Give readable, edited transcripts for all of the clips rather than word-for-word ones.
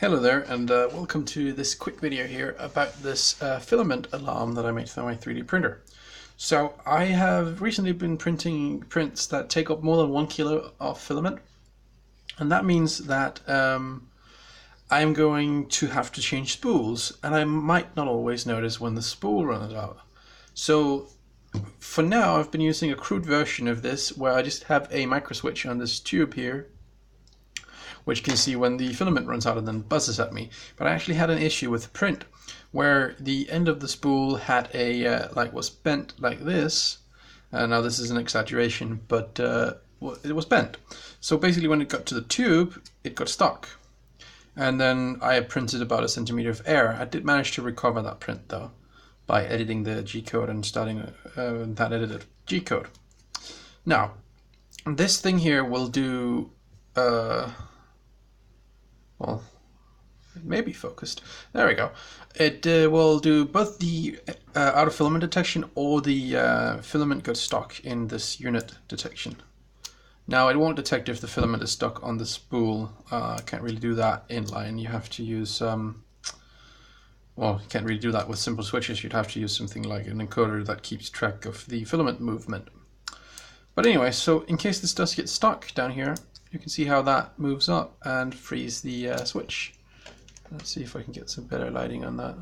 Hello there, and welcome to this quick video here about this filament alarm that I made for my 3D printer. So I have recently been printing prints that take up more than 1 kilo of filament, and that means that I'm going to have to change spools, and I might not always notice when the spool runs out. So for now I've been using a crude version of this where I just have a micro switch on this tube here, which can see when the filament runs out and then buzzes at me. But I actually had an issue with the print where the end of the spool had a was bent like this. Now this is an exaggeration, but it was bent. So basically when it got to the tube, it got stuck. And then I printed about 1 centimeter of air. I did manage to recover that print though by editing the G-code and starting that edited G-code. Now, this thing here will do well, it may be focused. There we go. It will do both the out of filament detection or the filament got stuck in this unit detection. Now it won't detect if the filament is stuck on the spool. Can't really do that inline. You have to use well, you can't really do that with simple switches. You'd have to use something like an encoder that keeps track of the filament movement. But anyway, so in case this does get stuck down here, you can see how that moves up and frees the switch. Let's see if I can get some better lighting on that.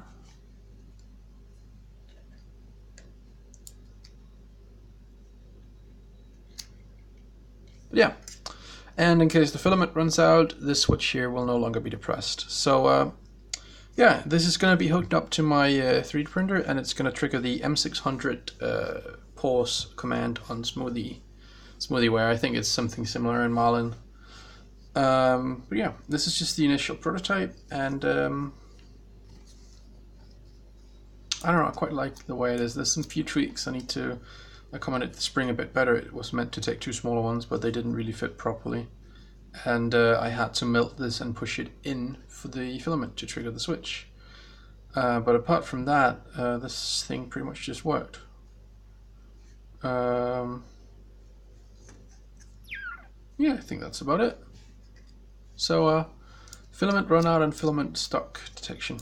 But yeah, and in case the filament runs out, this switch here will no longer be depressed. So yeah, this is going to be hooked up to my 3D printer, and it's going to trigger the M600 pause command on SmoothieWare. I think it's something similar in Marlin. But yeah, this is just the initial prototype, and I don't know, I quite like the way it is. There's some few tweaks. I need to accommodate the spring a bit better. It was meant to take 2 smaller ones, but they didn't really fit properly, and I had to melt this and push it in for the filament to trigger the switch. But apart from that, this thing pretty much just worked. Yeah, I think that's about it. So filament run out and filament stuck detection.